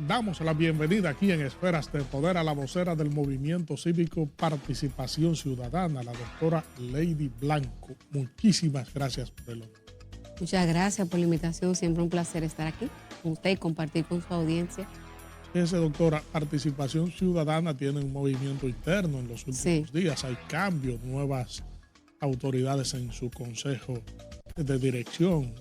Damos la bienvenida aquí en Esferas de Poder a la vocera del Movimiento Cívico Participación Ciudadana, la doctora Lady Blanco. Muchísimas gracias por el honor. Muchas gracias por la invitación. Siempre un placer estar aquí con usted y compartir con su audiencia. Fíjese, doctora, Participación Ciudadana tiene un movimiento interno en los últimos días. Hay cambios, nuevas autoridades en su consejo de dirección.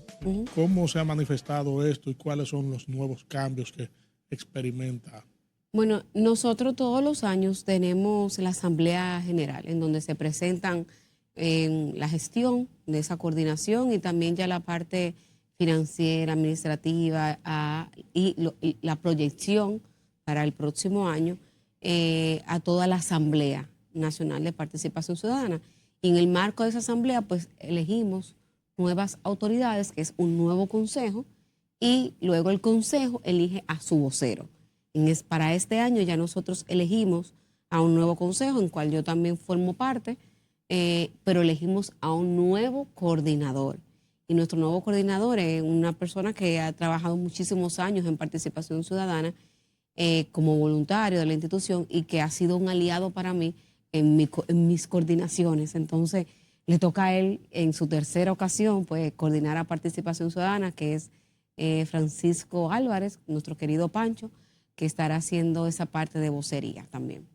¿Cómo se ha manifestado esto y cuáles son los nuevos cambios que experimenta? Bueno, nosotros todos los años tenemos la Asamblea General, en donde se presentan la gestión de esa coordinación y también ya la parte financiera, administrativa y la proyección para el próximo año a toda la Asamblea Nacional de Participación Ciudadana. Y en el marco de esa asamblea, pues elegimos nuevas autoridades, que es un nuevo consejo, y luego el consejo elige a su vocero. Para este año ya nosotros elegimos a un nuevo consejo, en cual yo también formo parte, pero elegimos a un nuevo coordinador. Y nuestro nuevo coordinador es una persona que ha trabajado muchísimos años en participación ciudadana como voluntario de la institución y que ha sido un aliado para mí en mis coordinaciones. Entonces, le toca a él en su tercera ocasión pues coordinar a Participación Ciudadana, que es Francisco Álvarez, nuestro querido Pancho, que estará haciendo esa parte de vocería también.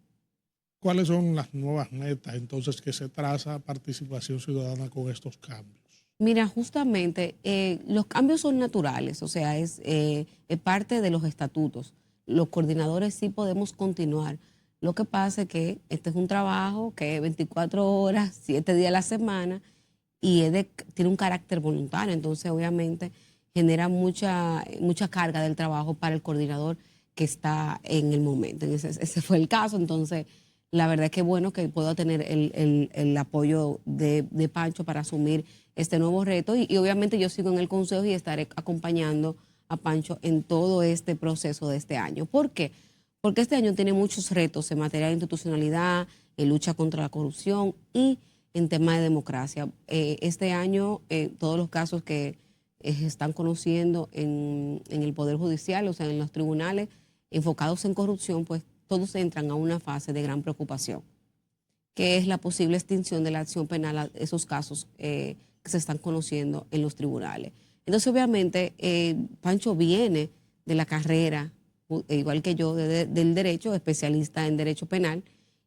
¿Cuáles son las nuevas metas entonces que se traza Participación Ciudadana con estos cambios? Mira, justamente los cambios son naturales, o sea, es parte de los estatutos. Los coordinadores sí podemos continuar. Lo que pasa es que este es un trabajo que es 24 horas, 7 días a la semana y tiene un carácter voluntario, entonces obviamente genera mucha carga del trabajo para el coordinador que está en el momento. Ese fue el caso, entonces la verdad es que bueno que puedo tener el apoyo de Pancho para asumir este nuevo reto y obviamente yo sigo en el consejo y estaré acompañando a Pancho en todo este proceso de este año. ¿Por qué? Porque este año tiene muchos retos en materia de institucionalidad, en lucha contra la corrupción y en tema de democracia. Este año todos los casos que se están conociendo en el Poder Judicial, o sea, en los tribunales, enfocados en corrupción, pues todos entran a una fase de gran preocupación, que es la posible extinción de la acción penal a esos casos que se están conociendo en los tribunales. Entonces, obviamente, Pancho viene de la carrera, igual que yo, del derecho, especialista en derecho penal,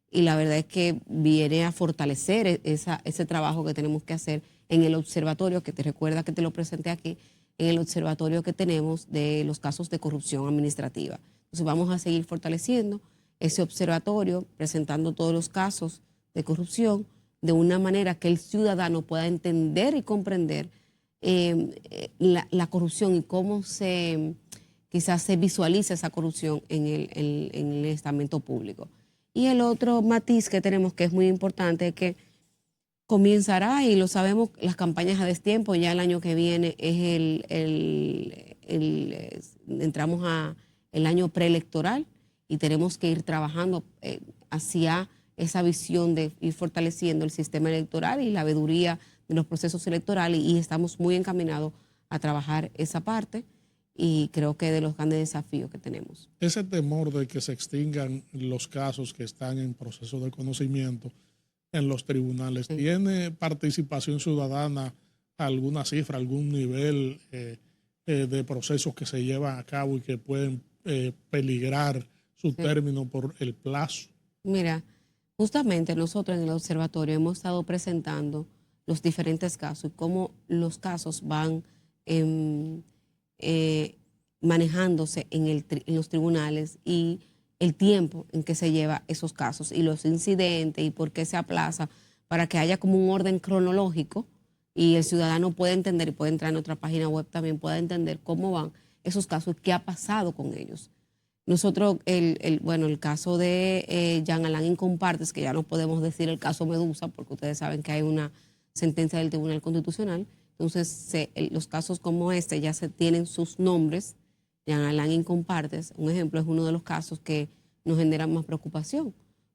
y la verdad es que viene a fortalecer ese trabajo que tenemos que hacer en el observatorio, que te recuerda que te lo presenté aquí, en el observatorio que tenemos de los casos de corrupción administrativa. Entonces vamos a seguir fortaleciendo ese observatorio, presentando todos los casos de corrupción de una manera que el ciudadano pueda entender y comprender la corrupción y cómo quizás se visualiza esa corrupción en el estamento público. Y el otro matiz que tenemos que es muy importante es que comenzará, y lo sabemos, las campañas a destiempo. Ya el año que viene entramos a el año preelectoral y tenemos que ir trabajando hacia esa visión de ir fortaleciendo el sistema electoral y la veeduría de los procesos electorales, y estamos muy encaminados a trabajar esa parte y creo que de los grandes desafíos que tenemos. Ese temor de que se extingan los casos que están en proceso de conocimiento en los tribunales, ¿tiene Participación Ciudadana alguna cifra, algún nivel de procesos que se llevan a cabo y que pueden peligrar su término por el plazo? Mira, justamente nosotros en el observatorio hemos estado presentando los diferentes casos y cómo los casos van manejándose en los tribunales y el tiempo en que se lleva esos casos y los incidentes y por qué se aplaza, para que haya como un orden cronológico y el ciudadano pueda entender, y puede entrar en otra página web también, pueda entender cómo van esos casos, qué ha pasado con ellos. Nosotros, el caso de Jean Alain Incompartes, que ya no podemos decir el caso Medusa, porque ustedes saben que hay una sentencia del Tribunal Constitucional. Entonces, los casos como este ya se tienen sus nombres. Jean Alain Incompartes, un ejemplo, es uno de los casos que nos generan más preocupación,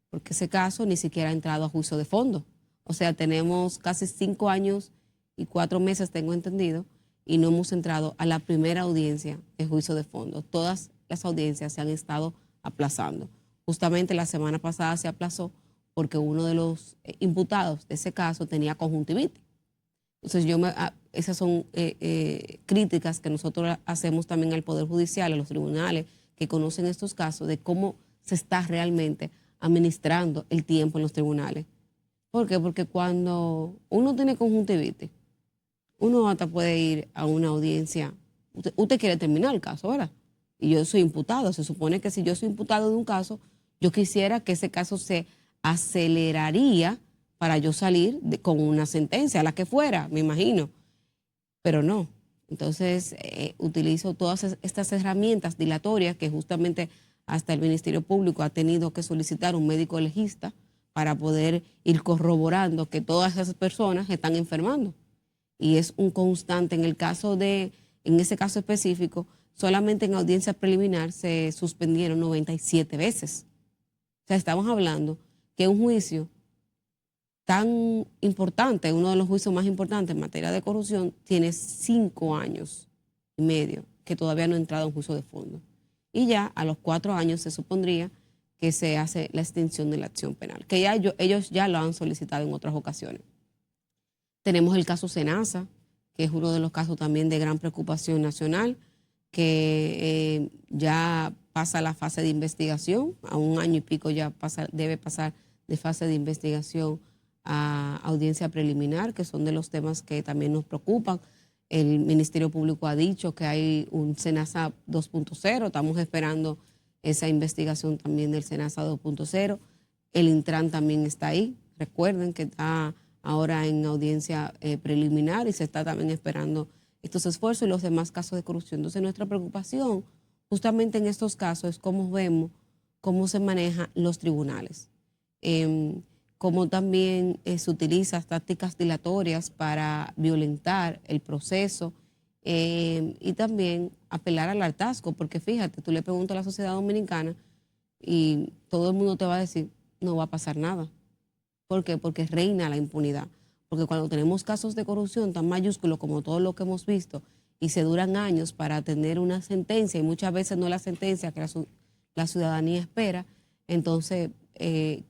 porque ese caso ni siquiera ha entrado a juicio de fondo. O sea, tenemos casi 5 años y 4 meses, tengo entendido, y no hemos entrado a la primera audiencia de juicio de fondo. Todas las audiencias se han estado aplazando. Justamente la semana pasada se aplazó porque uno de los imputados de ese caso tenía conjuntivitis. Entonces, esas son críticas que nosotros hacemos también al Poder Judicial, a los tribunales que conocen estos casos, de cómo se está realmente administrando el tiempo en los tribunales. ¿Por qué? Porque cuando uno tiene conjuntivitis, uno hasta puede ir a una audiencia. Usted quiere terminar el caso, ¿verdad? Y yo soy imputado. Se supone que si yo soy imputado de un caso, yo quisiera que ese caso se aceleraría para yo salir con una sentencia, la que fuera, me imagino. Pero no. Entonces, utilizo todas estas herramientas dilatorias que justamente hasta el Ministerio Público ha tenido que solicitar un médico legista para poder ir corroborando que todas esas personas se están enfermando. Y es un constante. En ese caso específico, solamente en audiencia preliminar se suspendieron 97 veces. O sea, estamos hablando que un juicio tan importante, uno de los juicios más importantes en materia de corrupción, tiene 5 años y medio que todavía no ha entrado en juicio de fondo. Y ya a los 4 años se supondría que se hace la extinción de la acción penal, que ya ellos ya lo han solicitado en otras ocasiones. Tenemos el caso Senasa, que es uno de los casos también de gran preocupación nacional, que ya pasa la fase de investigación, a 1 año y pico ya debe pasar de fase de investigación a audiencia preliminar, que son de los temas que también nos preocupan. El Ministerio Público ha dicho que hay un Senasa 2.0, estamos esperando esa investigación también del Senasa 2.0. El Intran también está ahí, recuerden que está ahora en audiencia preliminar y se está también esperando estos esfuerzos y los demás casos de corrupción. Entonces, nuestra preocupación justamente en estos casos es cómo vemos cómo se manejan los tribunales, cómo también se utilizan tácticas dilatorias para violentar el proceso y también apelar al hartazgo, porque fíjate, tú le preguntas a la sociedad dominicana y todo el mundo te va a decir, no va a pasar nada. ¿Por qué? Porque reina la impunidad. Porque cuando tenemos casos de corrupción tan mayúsculos como todo lo que hemos visto y se duran años para tener una sentencia y muchas veces no la sentencia que la ciudadanía espera, entonces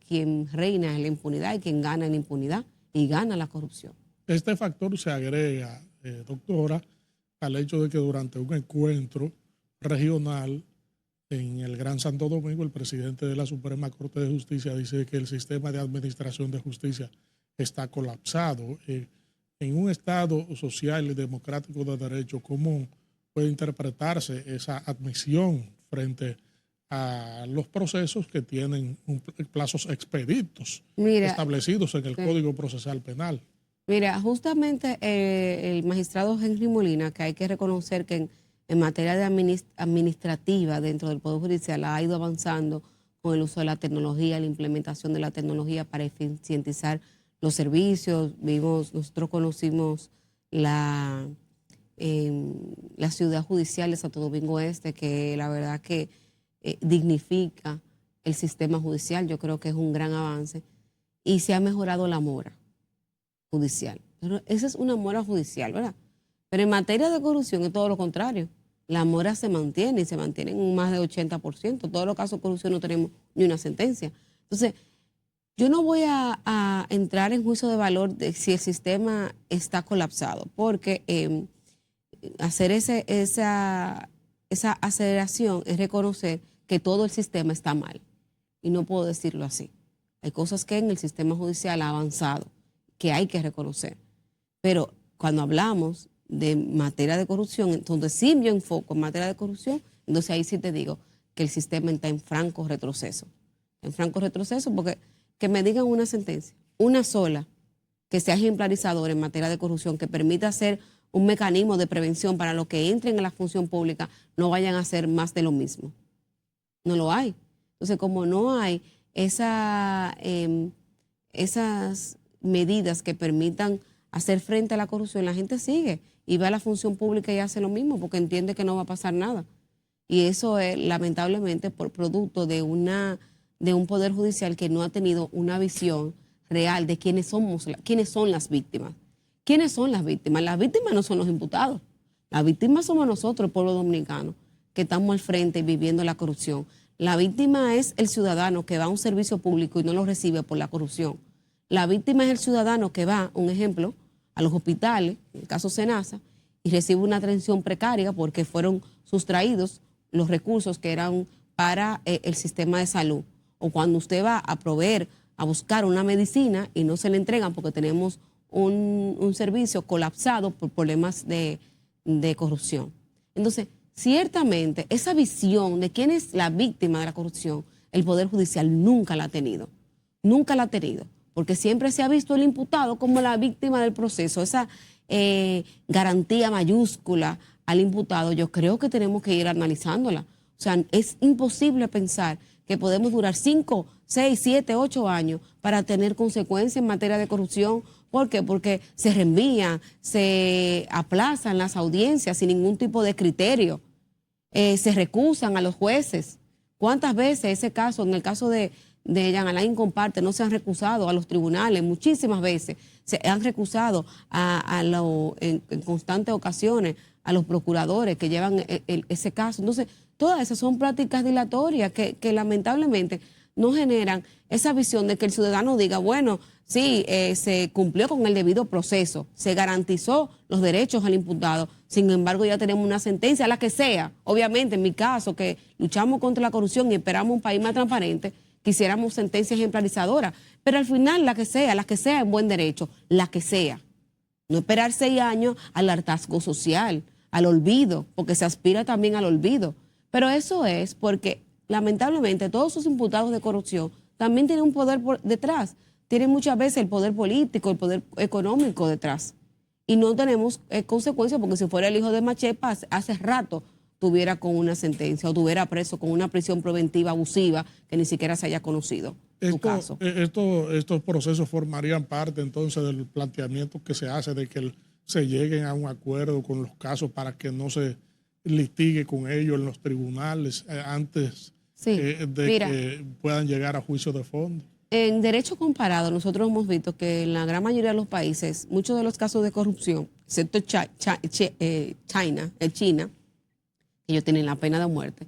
quien reina es la impunidad y quien gana es la impunidad y gana la corrupción. Este factor se agrega, doctora, al hecho de que durante un encuentro regional en el Gran Santo Domingo, el presidente de la Suprema Corte de Justicia dice que el sistema de administración de justicia está colapsado. En un Estado social y democrático de derecho, ¿cómo puede interpretarse esa admisión frente a los procesos que tienen plazos expeditos establecidos en el Código Procesal Penal? Mira, justamente el magistrado Henry Molina, que hay que reconocer que en materia de administrativa dentro del Poder Judicial ha ido avanzando con el uso de la tecnología, la implementación de la tecnología para eficientizar los servicios. Nosotros conocimos la ciudad judicial de Santo Domingo Este, que la verdad que dignifica el sistema judicial. Yo creo que es un gran avance y se ha mejorado la mora judicial. Pero esa es una mora judicial, ¿verdad? Pero en materia de corrupción es todo lo contrario. La mora se mantiene y se mantiene en un más de 80%. Todos los casos de corrupción no tenemos ni una sentencia. Entonces, yo no voy a entrar en juicio de valor de si el sistema está colapsado, porque hacer esa aceleración es reconocer que todo el sistema está mal. Y no puedo decirlo así. Hay cosas que en el sistema judicial ha avanzado, que hay que reconocer. Pero cuando hablamos de materia de corrupción, donde sí yo enfoco en materia de corrupción, entonces ahí sí te digo que el sistema está en franco retroceso. En franco retroceso porque que me digan una sentencia, una sola, que sea ejemplarizadora en materia de corrupción, que permita hacer un mecanismo de prevención para los que entren en la función pública no vayan a hacer más de lo mismo. No lo hay. Entonces, como no hay esas medidas que permitan hacer frente a la corrupción, la gente sigue y va a la función pública y hace lo mismo porque entiende que no va a pasar nada. Y eso es lamentablemente por producto de un poder judicial que no ha tenido una visión real de quiénes son las víctimas. ¿Quiénes son las víctimas? Las víctimas no son los imputados. Las víctimas somos nosotros, el pueblo dominicano. que estamos al frente viviendo la corrupción. La víctima es el ciudadano que va a un servicio público y no lo recibe por la corrupción. La víctima es el ciudadano que va, un ejemplo, a los hospitales, en el caso Senasa, y recibe una atención precaria porque fueron sustraídos los recursos que eran para el sistema de salud. O cuando usted va a proveer, a buscar una medicina y no se le entregan porque tenemos un servicio colapsado por problemas de corrupción. Entonces, ciertamente, esa visión de quién es la víctima de la corrupción, el Poder Judicial nunca la ha tenido. Nunca la ha tenido. Porque siempre se ha visto el imputado como la víctima del proceso. Esa garantía mayúscula al imputado, yo creo que tenemos que ir analizándola. O sea, es imposible pensar que podemos durar 5, 6, 7, 8 años para tener consecuencias en materia de corrupción. ¿Por qué? Porque se reenvían, se aplazan las audiencias sin ningún tipo de criterio, se recusan a los jueces. ¿Cuántas veces ese caso, en el caso de Jean Alain Comparte, no se han recusado a los tribunales? Muchísimas veces se han recusado en constantes ocasiones a los procuradores que llevan ese caso. Entonces, todas esas son prácticas dilatorias que lamentablemente no generan esa visión de que el ciudadano diga, bueno, sí, se cumplió con el debido proceso, se garantizó los derechos al imputado, sin embargo ya tenemos una sentencia, la que sea. Obviamente, en mi caso, que luchamos contra la corrupción y esperamos un país más transparente, quisiéramos sentencias ejemplarizadoras, pero al final la que sea en buen derecho, la que sea. No esperar 6 años al hartazgo social, al olvido, porque se aspira también al olvido. Pero eso es porque, lamentablemente, todos esos imputados de corrupción también tienen un poder detrás. Tienen muchas veces el poder político, el poder económico detrás. Y no tenemos consecuencias, porque si fuera el hijo de Machepa, hace rato tuviera con una sentencia o tuviera preso con una prisión preventiva abusiva que ni siquiera se haya conocido su caso. Estos procesos formarían parte entonces del planteamiento que se hace de que se lleguen a un acuerdo con los casos para que no se litigue con ellos en los tribunales antes que puedan llegar a juicio de fondo. En derecho comparado, nosotros hemos visto que en la gran mayoría de los países, muchos de los casos de corrupción, excepto China, ellos tienen la pena de muerte,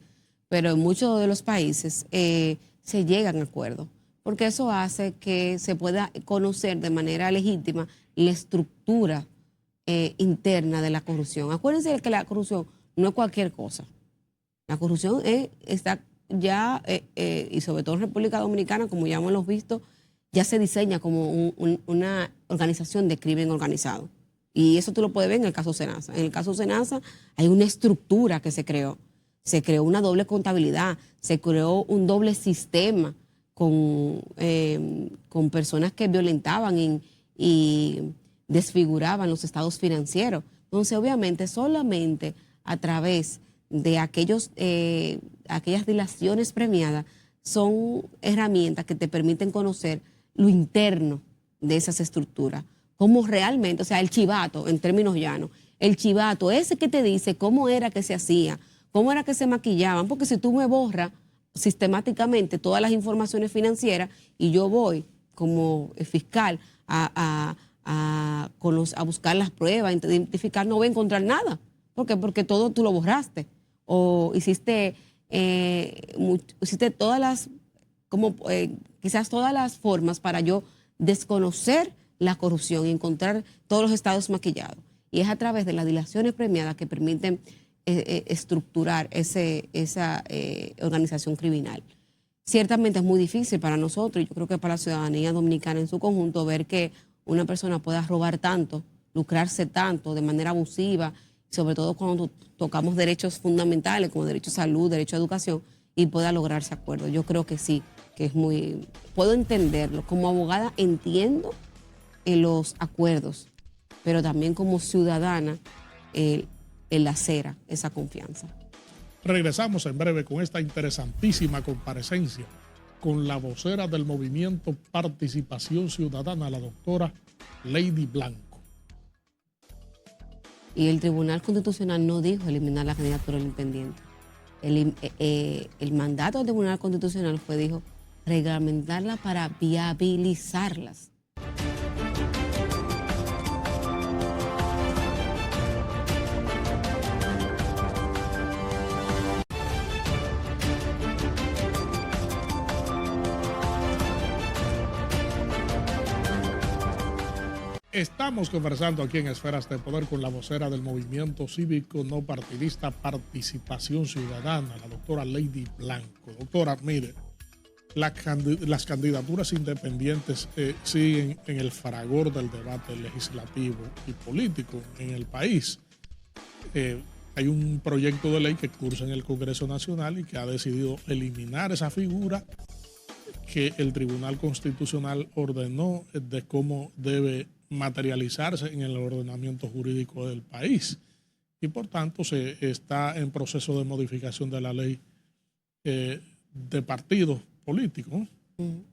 pero en muchos de los países se llegan a acuerdos, porque eso hace que se pueda conocer de manera legítima la estructura interna de la corrupción. Acuérdense que la corrupción no es cualquier cosa. La corrupción está ya, y sobre todo en República Dominicana, como ya hemos visto, ya se diseña como una organización de crimen organizado. Y eso tú lo puedes ver en el caso Senasa. En el caso Senasa hay una estructura que se creó. Se creó una doble contabilidad, se creó un doble sistema con personas que violentaban y desfiguraban los estados financieros. Entonces, obviamente, solamente a través de aquellas dilaciones premiadas son herramientas que te permiten conocer lo interno de esas estructuras. Cómo realmente, o sea, el chivato, en términos llanos, el chivato, ese que te dice cómo era que se hacía, cómo era que se maquillaban, porque si tú me borras sistemáticamente todas las informaciones financieras y yo voy como fiscal a buscar las pruebas, a identificar, no voy a encontrar nada. ¿Por qué? Porque todo tú lo borraste o hiciste todas las, quizás todas las formas para yo desconocer la corrupción y encontrar todos los estados maquillados. Y es a través de las dilaciones premiadas que permiten estructurar esa organización criminal. Ciertamente es muy difícil para nosotros, y yo creo que para la ciudadanía dominicana en su conjunto, ver que una persona pueda robar tanto, lucrarse tanto de manera abusiva, sobre todo cuando tocamos derechos fundamentales como derecho a salud, derecho a educación, y pueda lograrse acuerdos. Yo creo que sí, que es muy... Puedo entenderlo. Como abogada entiendo los acuerdos, pero también como ciudadana el hacer esa confianza. Regresamos en breve con esta interesantísima comparecencia con la vocera del movimiento Participación Ciudadana, la doctora Lady Blanco. Y el Tribunal Constitucional no dijo eliminar la candidatura del independiente. El mandato del Tribunal Constitucional dijo reglamentarla para viabilizarlas. Estamos conversando aquí en Esferas de Poder con la vocera del Movimiento Cívico No Partidista Participación Ciudadana, la doctora Lady Blanco. Doctora, mire, las candidaturas independientes siguen en el fragor del debate legislativo y político en el país. Hay un proyecto de ley que cursa en el Congreso Nacional y que ha decidido eliminar esa figura que el Tribunal Constitucional ordenó de cómo debe materializarse en el ordenamiento jurídico del país. Y por tanto se está en proceso de modificación de la ley de partidos políticos,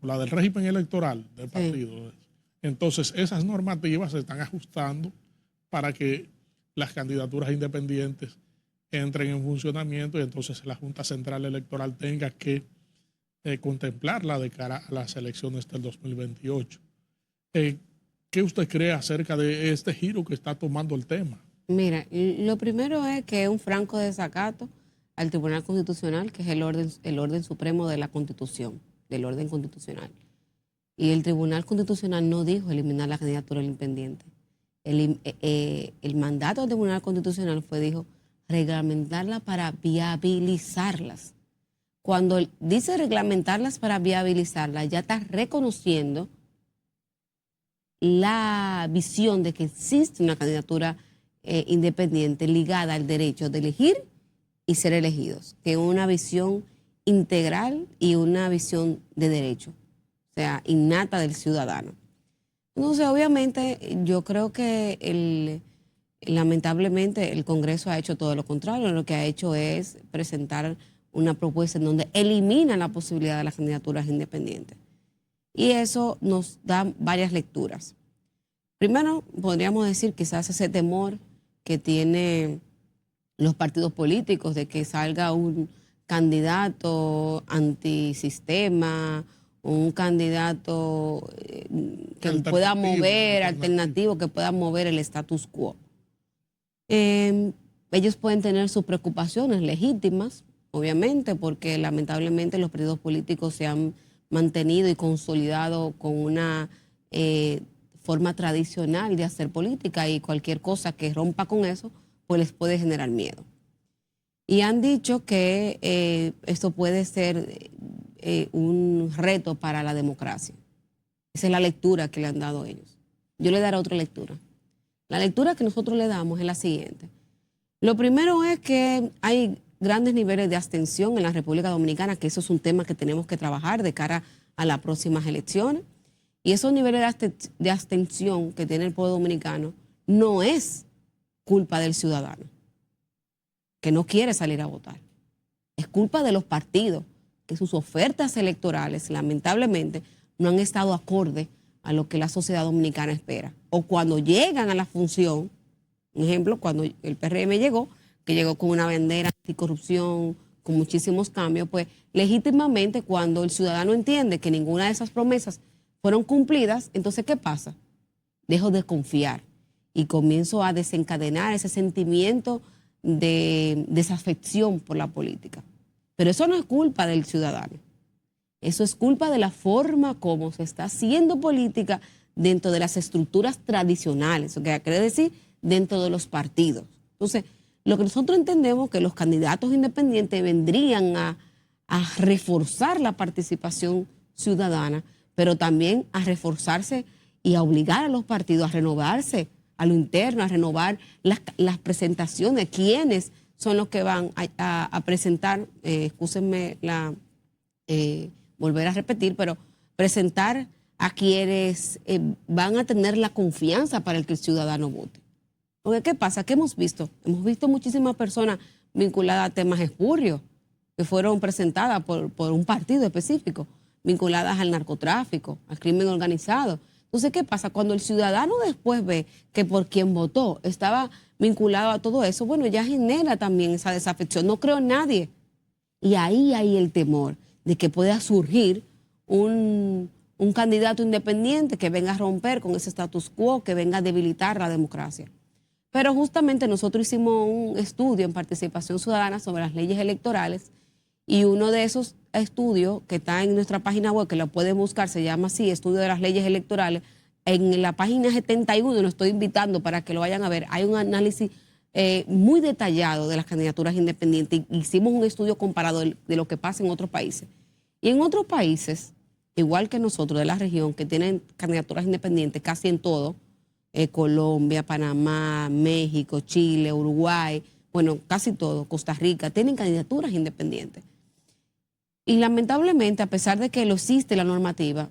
la del régimen electoral de partidos. Entonces esas normativas se están ajustando para que las candidaturas independientes entren en funcionamiento y entonces la Junta Central Electoral tenga que contemplarla de cara a las elecciones del 2028. ¿Qué usted cree acerca de este giro que está tomando el tema? Mira, lo primero es que es un franco desacato al Tribunal Constitucional, que es el orden supremo de la Constitución, del orden constitucional. Y el Tribunal Constitucional no dijo eliminar la candidatura independiente. El mandato del Tribunal Constitucional dijo, reglamentarla para viabilizarlas. Cuando dice reglamentarlas para viabilizarlas, ya está reconociendo la visión de que existe una candidatura independiente ligada al derecho de elegir y ser elegidos, que es una visión integral y una visión de derecho, o sea, innata del ciudadano. Entonces, obviamente, yo creo que lamentablemente el Congreso ha hecho todo lo contrario. Lo que ha hecho es presentar una propuesta en donde elimina la posibilidad de las candidaturas independientes. Y eso nos da varias lecturas. Primero, podríamos decir quizás ese temor que tienen los partidos políticos de que salga un candidato antisistema, un candidato que pueda mover, alternativo, que pueda mover el status quo. Ellos pueden tener sus preocupaciones legítimas, obviamente, porque lamentablemente los partidos políticos se han mantenido y consolidado con una forma tradicional de hacer política y cualquier cosa que rompa con eso, pues les puede generar miedo. Y han dicho que esto puede ser un reto para la democracia. Esa es la lectura que le han dado ellos. Yo le daré otra lectura. La lectura que nosotros le damos es la siguiente. Lo primero es que hay grandes niveles de abstención en la República Dominicana, que eso es un tema que tenemos que trabajar de cara a las próximas elecciones. Y esos niveles de abstención que tiene el pueblo dominicano no es culpa del ciudadano que no quiere salir a votar. Es culpa de los partidos, que sus ofertas electorales, lamentablemente, no han estado acorde a lo que la sociedad dominicana espera. O cuando llegan a la función, un ejemplo, cuando el PRM llegó, que llegó con una bandera anticorrupción, con muchísimos cambios, pues legítimamente cuando el ciudadano entiende que ninguna de esas promesas fueron cumplidas, entonces ¿qué pasa? Dejo de confiar y comienzo a desencadenar ese sentimiento de desafección por la política. Pero eso no es culpa del ciudadano. Eso es culpa de la forma como se está haciendo política dentro de las estructuras tradicionales, o que quiere decir dentro de los partidos. Entonces, lo que nosotros entendemos que los candidatos independientes vendrían a reforzar la participación ciudadana, pero también a reforzarse y a obligar a los partidos a renovarse a lo interno, a renovar las presentaciones, quiénes son los que van a presentar, excúsenme volver a repetir, pero presentar a quienes van a tener la confianza para el que el ciudadano vote. Porque ¿qué pasa? ¿Qué hemos visto? Hemos visto muchísimas personas vinculadas a temas espurios que fueron presentadas por un partido específico, vinculadas al narcotráfico, al crimen organizado. Entonces, ¿qué pasa? Cuando el ciudadano después ve que por quien votó estaba vinculado a todo eso, bueno, ya genera también esa desafección. No creo en nadie. Y ahí hay el temor de que pueda surgir un candidato independiente que venga a romper con ese status quo, que venga a debilitar la democracia. Pero justamente nosotros hicimos un estudio en participación ciudadana sobre las leyes electorales y uno de esos estudios que está en nuestra página web, que lo pueden buscar, se llama así, Estudio de las Leyes Electorales, En la página 71, lo estoy invitando para que lo vayan a ver, hay un análisis muy detallado de las candidaturas independientes. Hicimos un estudio comparado de lo que pasa en otros países. Y en otros países, igual que nosotros de la región, que tienen candidaturas independientes casi en todo, Colombia, Panamá, México, Chile, Uruguay, bueno, casi todo, Costa Rica, tienen candidaturas independientes. Y lamentablemente, a pesar de que lo existe la normativa,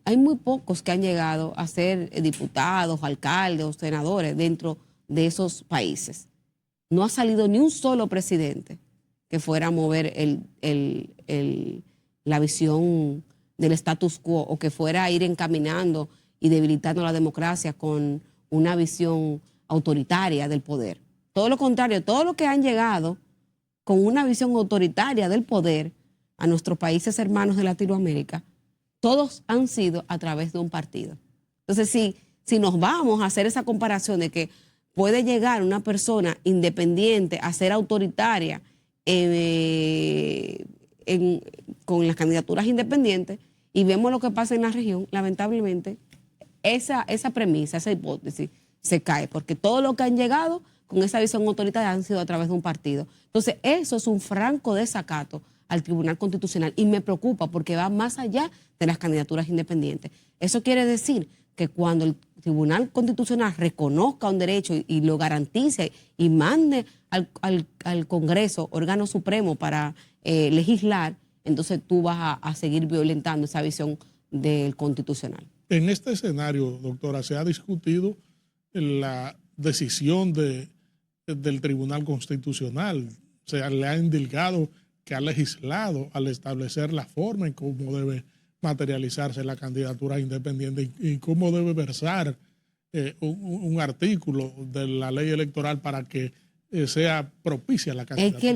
hay muy pocos que han llegado a ser diputados, alcaldes o senadores dentro de esos países. No ha salido ni un solo presidente que fuera a mover la visión del status quo o que fuera a ir encaminando y debilitando la democracia con una visión autoritaria del poder. Todo lo contrario, todos los que han llegado con una visión autoritaria del poder a nuestros países hermanos de Latinoamérica, todos han sido a través de un partido. Entonces, si nos vamos a hacer esa comparación de que puede llegar una persona independiente a ser autoritaria con las candidaturas independientes y vemos lo que pasa en la región, lamentablemente, esa premisa, esa hipótesis se cae, porque todo lo que han llegado con esa visión autoritaria han sido a través de un partido. Entonces, eso es un franco desacato al Tribunal Constitucional y me preocupa porque va más allá de las candidaturas independientes. Eso quiere decir que cuando el Tribunal Constitucional reconozca un derecho y lo garantice y mande al Congreso, órgano supremo, para legislar, entonces tú vas a seguir violentando esa visión del Constitucional. En este escenario, doctora, se ha discutido la decisión del Tribunal Constitucional. Se le ha indicado que ha legislado al establecer la forma en cómo debe materializarse la candidatura independiente y cómo debe versar un artículo de la ley electoral para que sea propicia la candidatura. Es que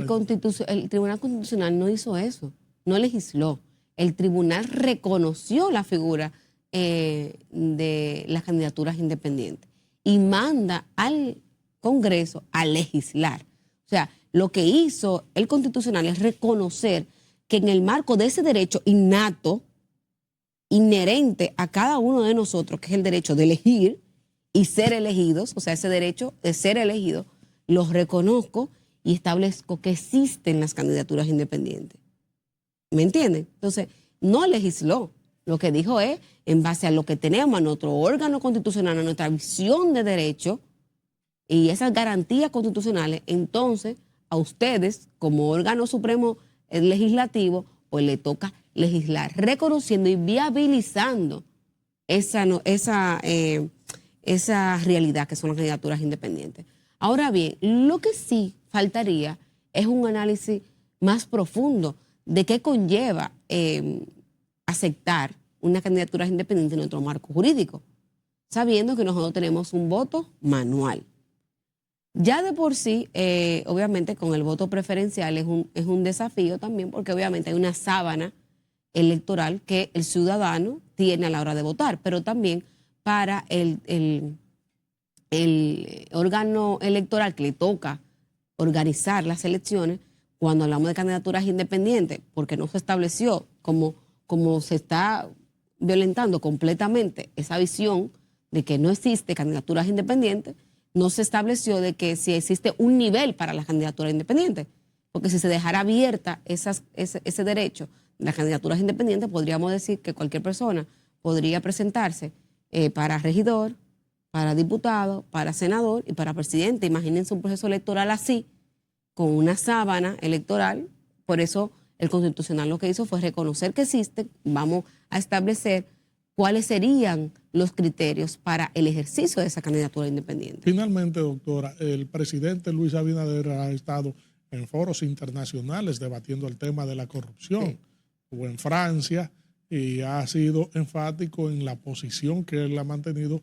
el Tribunal Constitucional no hizo eso, no legisló. El tribunal reconoció la figura de las candidaturas independientes y manda al Congreso a legislar. O sea, lo que hizo el Constitucional es reconocer que en el marco de ese derecho innato, inherente a cada uno de nosotros, que es el derecho de elegir y ser elegidos, o sea, ese derecho de ser elegido, los reconozco y establezco que existen las candidaturas independientes. ¿Me entienden? Entonces, no legisló. Lo que dijo es, en base a lo que tenemos, a nuestro órgano constitucional, a nuestra visión de derecho y esas garantías constitucionales, entonces a ustedes, como órgano supremo legislativo, pues le toca legislar, reconociendo y viabilizando esa realidad que son las candidaturas independientes. Ahora bien, lo que sí faltaría es un análisis más profundo de qué conlleva aceptar una candidatura independiente en nuestro marco jurídico, sabiendo que nosotros tenemos un voto manual. Ya de por sí, obviamente con el voto preferencial es un desafío también, porque obviamente hay una sábana electoral que el ciudadano tiene a la hora de votar, pero también para el órgano electoral que le toca organizar las elecciones, cuando hablamos de candidaturas independientes, porque no se estableció como se está violentando completamente esa visión de que no existe candidaturas independientes, no se estableció de que si existe un nivel para las candidaturas independientes, porque si se dejara abierta ese derecho de las candidaturas independientes, podríamos decir que cualquier persona podría presentarse para regidor, para diputado, para senador y para presidente. Imagínense un proceso electoral así, con una sábana electoral. Por eso el Constitucional lo que hizo fue reconocer que existe. Vamos a establecer cuáles serían los criterios para el ejercicio de esa candidatura independiente. Finalmente, doctora, el presidente Luis Abinader ha estado en foros internacionales debatiendo el tema de la corrupción. Sí. Estuvo en Francia y ha sido enfático en la posición que él ha mantenido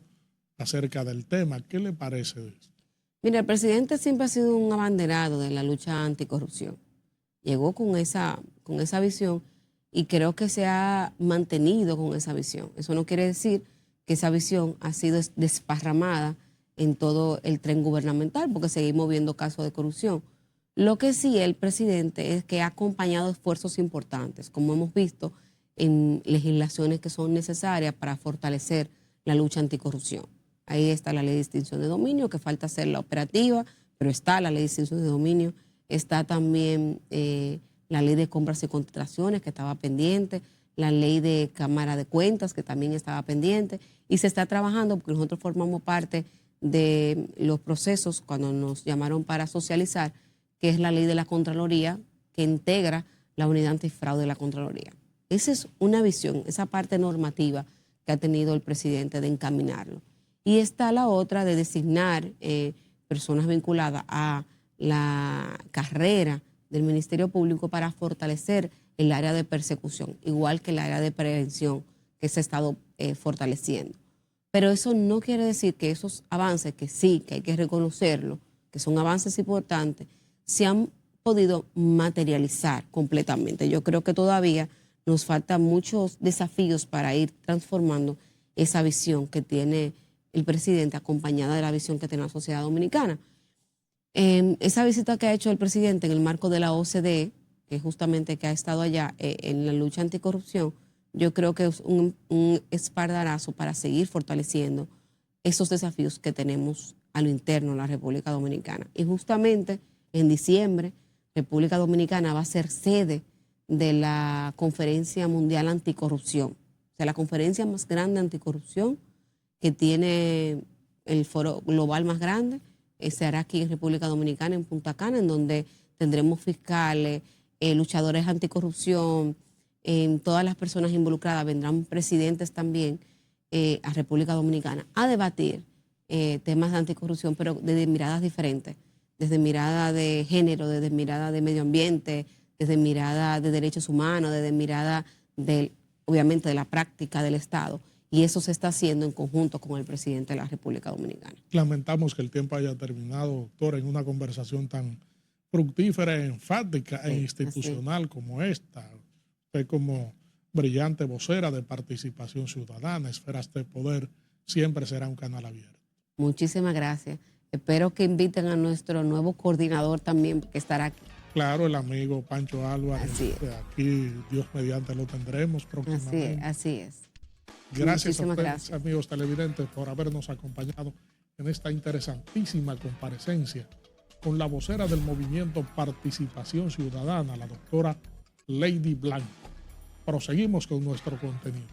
acerca del tema. ¿Qué le parece de eso? Mira, el presidente siempre ha sido un abanderado de la lucha anticorrupción. Llegó con esa visión y creo que se ha mantenido con esa visión. Eso no quiere decir que esa visión ha sido desparramada en todo el tren gubernamental, porque seguimos viendo casos de corrupción. Lo que sí el presidente es que ha acompañado esfuerzos importantes, como hemos visto en legislaciones que son necesarias para fortalecer la lucha anticorrupción. Ahí está la ley de extinción de dominio, que falta hacerla operativa, pero está la ley de extinción de dominio. Está también la ley de compras y contrataciones, que estaba pendiente, la ley de Cámara de Cuentas, que también estaba pendiente, y se está trabajando porque nosotros formamos parte de los procesos cuando nos llamaron para socializar, que es la ley de la Contraloría, que integra la unidad antifraude de la Contraloría. Esa es una visión, esa parte normativa que ha tenido el presidente de encaminarlo. Y está la otra de designar personas vinculadas a la carrera del Ministerio Público para fortalecer el área de persecución, igual que el área de prevención que se ha estado fortaleciendo. Pero eso no quiere decir que esos avances, que sí, que hay que reconocerlo, que son avances importantes, se han podido materializar completamente. Yo creo que todavía nos faltan muchos desafíos para ir transformando esa visión que tiene el presidente, acompañada de la visión que tiene la sociedad dominicana. Esa visita que ha hecho el presidente en el marco de la OCDE, que justamente que ha estado allá en la lucha anticorrupción, yo creo que es un espaldarazo para seguir fortaleciendo esos desafíos que tenemos a lo interno en la República Dominicana. Y justamente en diciembre, República Dominicana va a ser sede de la Conferencia Mundial Anticorrupción. O sea, la conferencia más grande anticorrupción que tiene el foro global más grande, se hará aquí en República Dominicana, en Punta Cana, en donde tendremos fiscales, luchadores anticorrupción, todas las personas involucradas, vendrán presidentes también a República Dominicana a debatir temas de anticorrupción, pero desde miradas diferentes, desde mirada de género, desde mirada de medio ambiente, desde mirada de derechos humanos, desde mirada obviamente de la práctica del Estado. Y eso se está haciendo en conjunto con el presidente de la República Dominicana. Lamentamos que el tiempo haya terminado, doctora, en una conversación tan fructífera, enfática e institucional como esta. Usted como brillante vocera de participación ciudadana, esferas de poder, siempre será un canal abierto. Muchísimas gracias. Espero que inviten a nuestro nuevo coordinador también, que estará aquí. Claro, el amigo Pancho Álvarez. Aquí, Dios mediante, lo tendremos próximamente. Así es. Gracias a ustedes, amigos televidentes, por habernos acompañado en esta interesantísima comparecencia con la vocera del movimiento Participación Ciudadana, la doctora Lady Blanco. Proseguimos con nuestro contenido.